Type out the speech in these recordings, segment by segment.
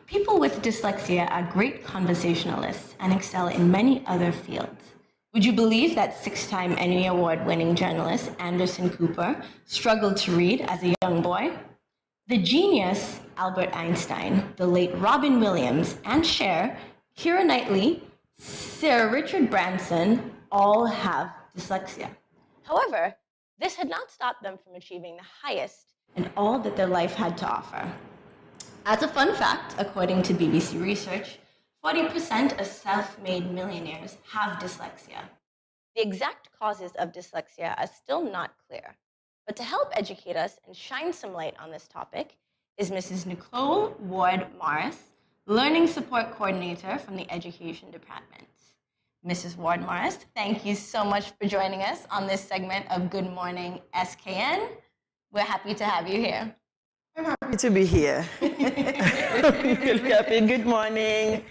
People with dyslexia are great conversationalists and excel in many other fields. Would you believe that six-time Emmy Award-winning journalist Anderson Cooper struggled to read as a young boy? The genius Albert Einstein, the late Robin Williams, and Cher, Keira Knightley, Sir Richard Branson all have dyslexia. However, this had not stopped them from achieving the highest in all that their life had to offer. As a fun fact, according to BBC research, 40% of self-made millionaires have dyslexia. The exact causes of dyslexia are still not clear, but to help educate us and shine some light on this topic is Mrs. Nicole Warde-Morris, Learning Support Coordinator from the Education Department. Mrs. Warde-Morris, thank you so much for joining us on this segment of Good Morning SKN. We're happy to have you here. I'm happy to be here. Good morning.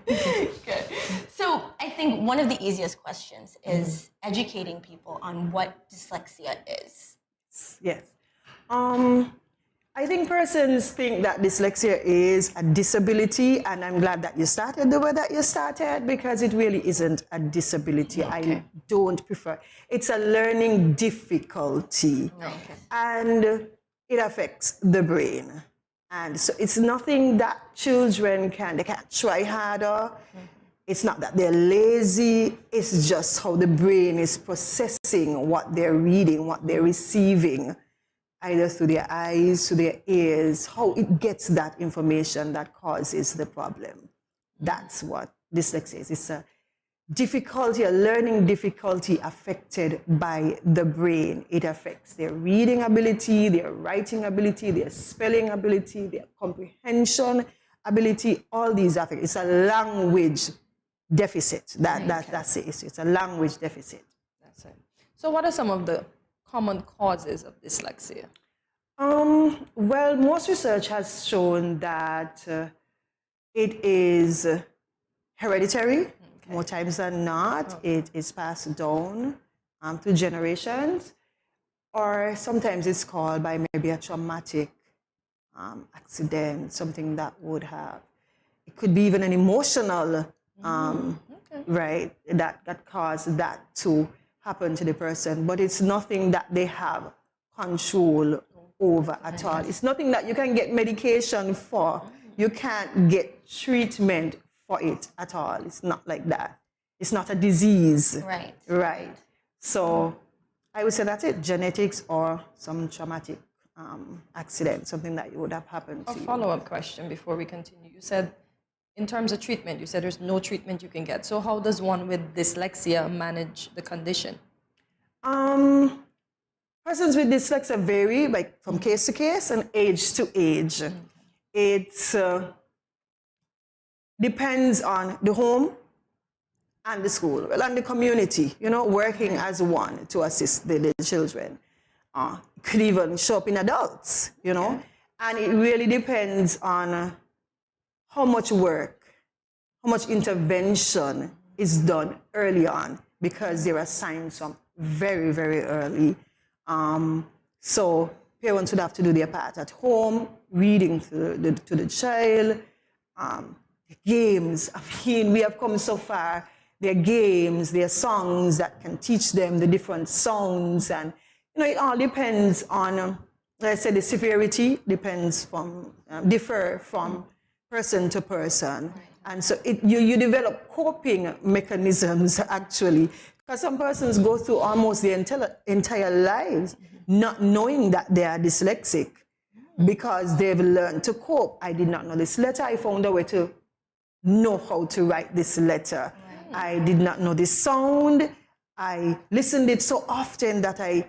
Good. So I think one of the easiest questions is educating people on what dyslexia is. Yes. I think persons think that dyslexia is a disability, and I'm glad that you started the way that you started, because it really isn't a disability. Okay. I don't prefer. It's a learning difficulty. Okay. And it affects the brain. And so it's nothing that children they can't try harder. It's not that they're lazy. It's just how the brain is processing what they're reading, what they're receiving, either through their eyes, through their ears, how it gets that information that causes the problem. That's what dyslexia is. It's a difficulty, a learning difficulty affected by the brain. It affects their reading ability, their writing ability, their spelling ability, their comprehension ability. All these affect. It's a language deficit. That's it. It's a language deficit. That's it. So what are some of the common causes of dyslexia? Well, most research has shown that it is hereditary. More times than not, it is passed down through generations, or sometimes it's caused by maybe a traumatic accident, something that would have, it could be even an emotional, right, that caused that to happen to the person, but it's nothing that they have control over at all. It's nothing that you can get medication for. You can't get treatment for it at all. It's not like that. It's not a disease. Right. Right. So I would say that's it. Genetics or some traumatic accident, something that would have happened to you. A follow-up question before we continue. You said, in terms of treatment, you said there's no treatment you can get. So how does one with dyslexia manage the condition? Persons with dyslexia vary from case to case and age to age. It depends on the home and the school, and the community, working as one to assist the children. It could even show up in adults, and it really depends on how much work, how much intervention is done early on, because there are signs from very, very early. So parents would have to do their part at home, reading to the child, games. We have come so far. There are games, there are songs that can teach them the different sounds, and it all depends on, like I said, the severity differ from person to person, and so you develop coping mechanisms actually, because some persons go through almost their entire lives not knowing that they are dyslexic because they've learned to cope. I did not know this letter. I found a way to know how to write this letter. I did not know this sound. I listened it so often that I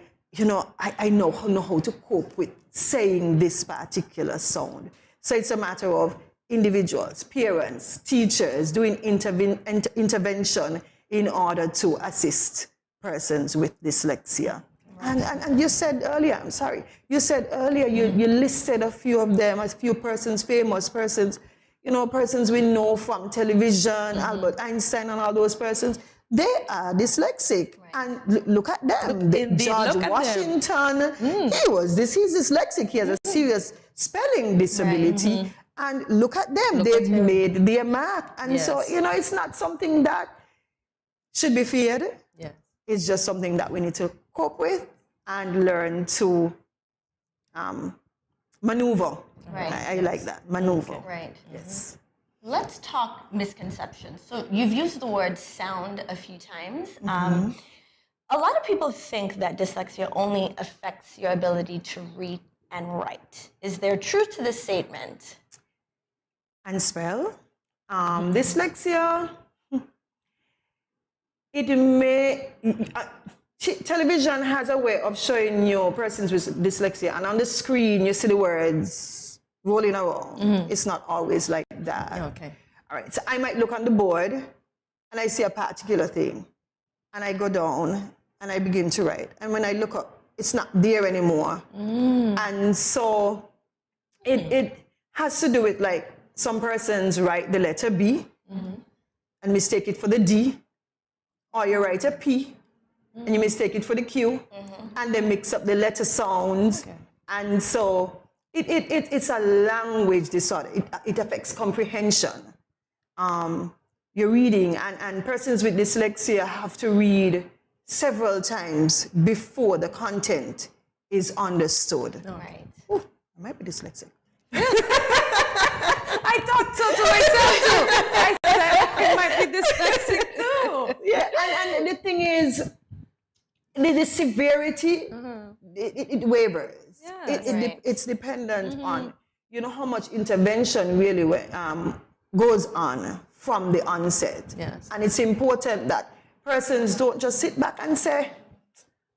know how to cope with saying this particular sound. So it's a matter of individuals, parents, teachers doing intervention in order to assist persons with dyslexia. And you said earlier, you listed a few of them, a few persons, famous persons, persons we know from television, Albert Einstein and all those persons. They are dyslexic. And look at them. George Washington, he's dyslexic. He has a serious spelling disability. And look at them, Look they've at him. made their mark. And so, Yes. you know, it's not something that should be feared. Yeah. It's just something that we need to cope with and learn to maneuver. Right. I like that, maneuver. Right. Yes. Let's talk misconceptions. So you've used the word sound a few times. A lot of people think that dyslexia only affects your ability to read and write. Is there truth to this statement? And spell. Dyslexia, it may, television has a way of showing you persons with dyslexia, and on the screen you see the words rolling around. It's not always like that. Okay. All right, so I might look on the board and I see a particular thing, and I go down and I begin to write. And when I look up, it's not there anymore. And so it has to do with, like, some persons write the letter B and mistake it for the D, or you write a P and you mistake it for the Q, and they mix up the letter sounds. Okay. And so it's a language disorder. It affects comprehension. Your reading, and persons with dyslexia have to read several times before the content is understood. Right. Ooh, I might be dyslexic. I thought so to myself too. I said I might be dyslexic too. Yeah, and the thing is, the severity, it wavers. Yes. Right. It's dependent on, you know, how much intervention really goes on from the onset. Yes. And it's important that persons don't just sit back and say,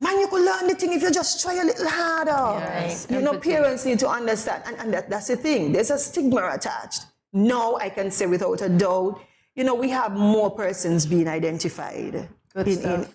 man, you could learn the thing if you just try a little harder. Yes, You know, empathy. parents need to understand, and that's the thing. There's a stigma attached. No, I can say without a doubt, you know, we have more persons being identified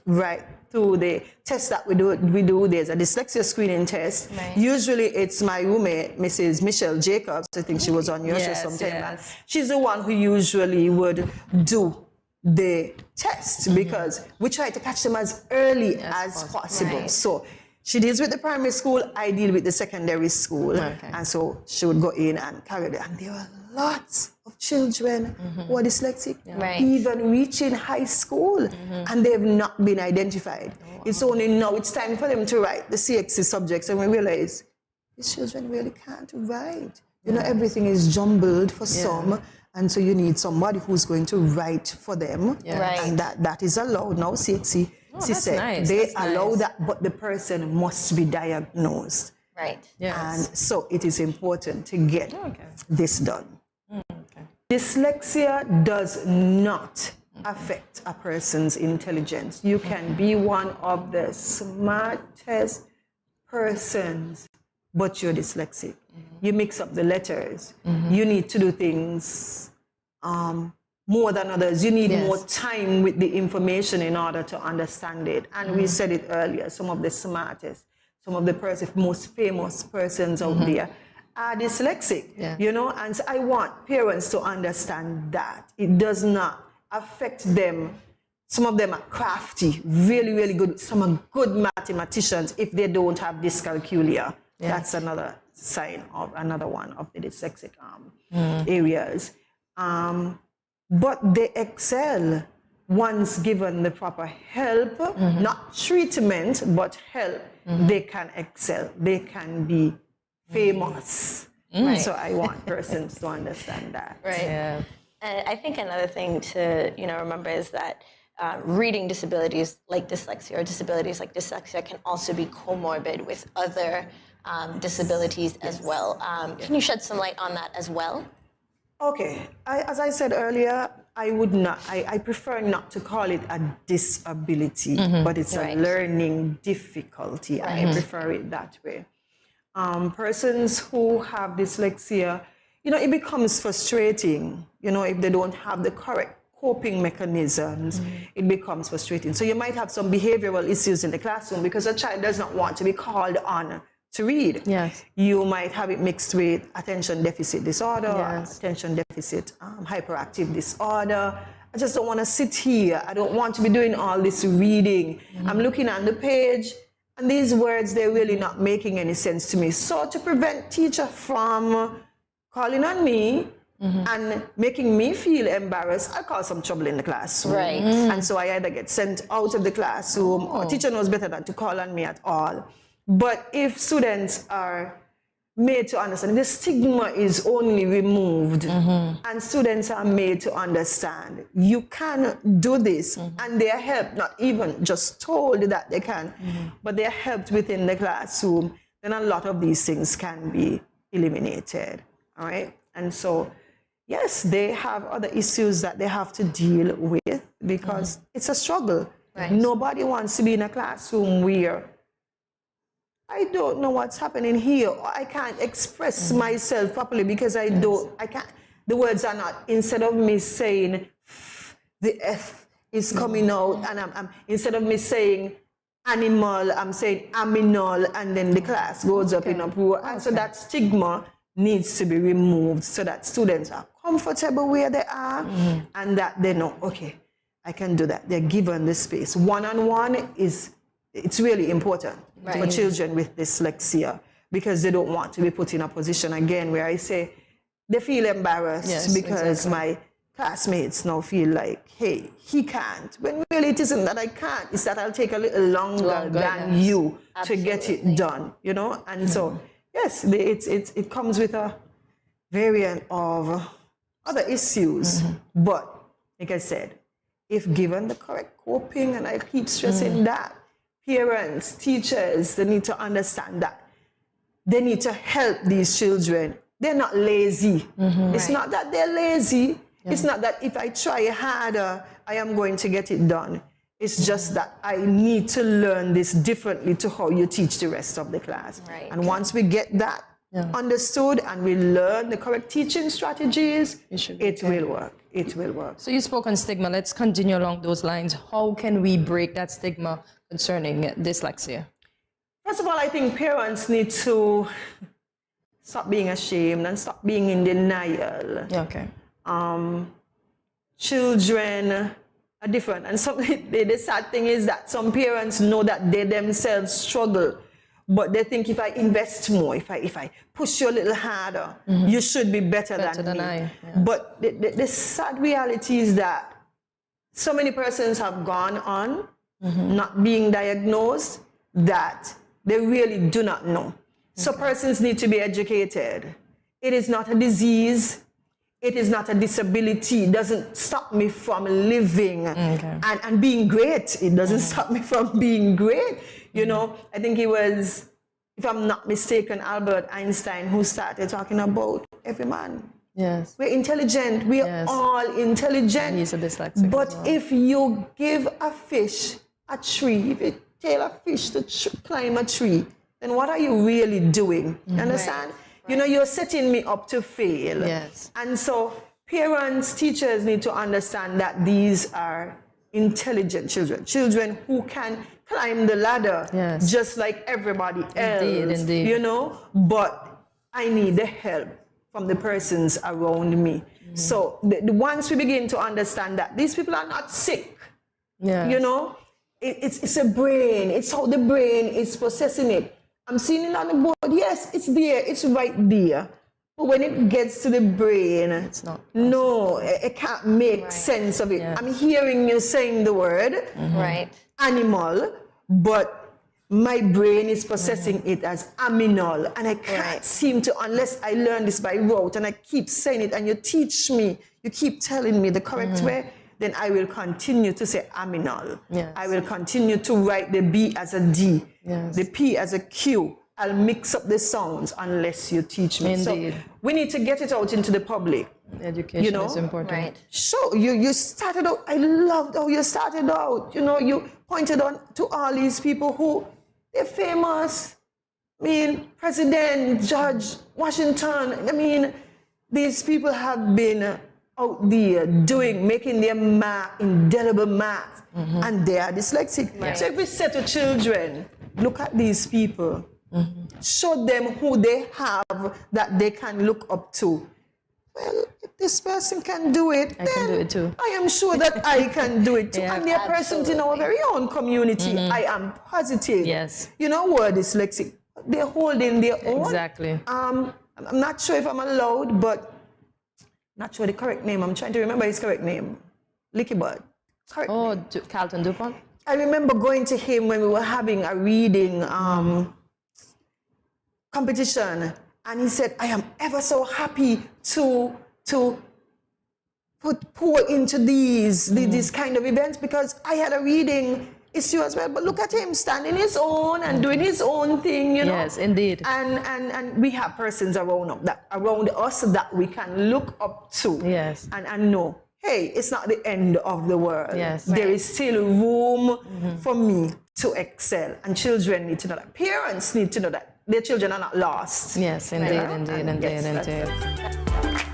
right through the test that we do. There's a dyslexia screening test. Right. Usually it's my roommate, Mrs. Michelle Jacobs. I think she was on your show Yes, sometime back. yes. She's the one who usually would do the test, because we try to catch them as early as possible. Right. So she deals with the primary school, I deal with the secondary school. Okay. And so she would go in and carry it. And there are lots of children who are dyslexic, Right. even reaching high school, and they've not been identified. It's only now it's time for them to write the CXC subjects, and we realize these children really can't write. You know, everything is jumbled for some, and so you need somebody who's going to write for them. Yeah. Right. And that is allowed now. CXC, she that's said nice. they That's allow nice. that, but the person must be diagnosed. Right. Yes. And so it is important to get Okay. this done. Dyslexia does not affect a person's intelligence. You can be one of the smartest persons, but you're dyslexic. You mix up the letters. You need to do things more than others. You need more time with the information in order to understand it. And we said it earlier, some of the smartest, some of the most famous persons out there are dyslexic, you know, and so I want parents to understand that it does not affect them. Some of them are crafty, really, really good. Some are good mathematicians if they don't have dyscalculia. That's another sign of another one of the dyslexic areas. But they excel once given the proper help, not treatment, but help. They can excel. They can be famous. So I want persons to understand that. Right. Yeah. And I think another thing to remember is that reading disabilities like dyslexia or disabilities like dyslexia can also be comorbid with other disabilities as well. Can you shed some light on that as well? Okay, as I said earlier, I prefer not to call it a disability, but it's a learning difficulty. I prefer it that way. Persons who have dyslexia, you know, it becomes frustrating, you know, if they don't have the correct coping mechanisms, it becomes frustrating. So you might have some behavioral issues in the classroom because a child does not want to be called on to read. Yes. You might have it mixed with attention deficit disorder, Yes. attention deficit hyperactive disorder. I just don't want to sit here. I don't want to be doing all this reading. I'm looking at the page, and these words, they're really not making any sense to me. So to prevent teacher from calling on me and making me feel embarrassed, I cause some trouble in the classroom. Right. And so I either get sent out of the classroom, or teacher knows better than to call on me at all. But if students are made to understand, the stigma is only removed, and students are made to understand you can do this, and they are helped, not even just told that they can, but they are helped within the classroom, then a lot of these things can be eliminated. All right. And so, yes, they have other issues that they have to deal with, because it's a struggle. Right. Nobody wants to be in a classroom where I don't know what's happening here, or I can't express myself properly because I can't, the words are not, instead of me saying the F is coming out, and I'm instead of me saying animal, I'm saying aminal, and then the class goes up in uproar. And so that stigma needs to be removed so that students are comfortable where they are, and that they know, okay, I can do that. They're given the space. One-on-one it's really important for children with dyslexia, because they don't want to be put in a position again where I say they feel embarrassed because my classmates now feel like, hey, he can't. When really it isn't that I can't, it's that I'll take a little longer than you to get it done, you know? And so, yes, it comes with a variant of other issues. But, like I said, if given the correct coping, and I keep stressing that, parents, teachers, they need to understand that they need to help these children. They're not lazy. It's not that they're lazy. It's not that if I try harder, I am going to get it done. It's just that I need to learn this differently to how you teach the rest of the class. Right. And once we get that understood and we learn the correct teaching strategies, it will work. It will work. So you spoke on stigma. Let's continue along those lines. How can we break that stigma concerning dyslexia? First of all, I think parents need to stop being ashamed and stop being in denial. Okay. Children are different, and the sad thing is that some parents know that they themselves struggle, but they think if I invest more, if I push you a little harder, you should be better than me. But the sad reality is that so many persons have gone on not being diagnosed that they really do not know. So persons need to be educated. It is not a disease. It is not a disability. It doesn't stop me from living and being great. It doesn't stop me from being great. You know, I think it was, if I'm not mistaken, Albert Einstein who started talking about every man. Yes. We're intelligent. We're all intelligent. He's a dyslexic. But if you give a fish a tree, if you tell a fish to climb a tree, then what are you really doing? You understand? You know, you're setting me up to fail. Yes. And so parents, teachers need to understand that these are intelligent children who can climb the ladder just like everybody else. Indeed. You know, but I need the help from the persons around me. So once we begin to understand that these people are not sick, you know, it's a brain. It's how the brain is processing it. I'm seeing it on the board. Yes, it's there. It's right there. But when it gets to the brain, it's not. No, it can't make sense of it. I'm hearing you saying the word animal, but my brain is processing it as aminal. And I can't seem to, unless I learn this by rote and I keep saying it and you teach me, you keep telling me the correct way, then I will continue to say aminal. I will continue to write the B as a D, the P as a Q. I'll mix up the sounds unless you teach me. Indeed. So we need to get it out into the public. Education is important. So you started out, I loved how you started out. You know, you pointed on to all these people who, they're famous. I mean, President, Judge, Washington. I mean, these people have been out there making their mark, indelible marks, and they are dyslexic. So if we say to children, look at these people, show them who they have that they can look up to. Well, if this person can do it, I can do it too. I am sure that I can do it too. And there are persons in our very own community, I am positive. Yes. You know, who are dyslexic. They're holding their own. Exactly. I'm not sure if I'm allowed, but not sure the correct name. I'm trying to remember his correct name. Licky Bud. Correct name. Carlton Dupont? I remember going to him when we were having a reading competition, and he said, I am ever so happy to pour into these kind of events because I had a reading issue as well. But look at him standing his own and doing his own thing, you know. Yes, indeed. And we have persons around us that we can look up to. Yes. And know, hey, it's not the end of the world. Yes. There is still room for me to excel. And children need to know that. Parents need to know that their children are not lost. Yes, indeed, Right? indeed. Yes, that's it.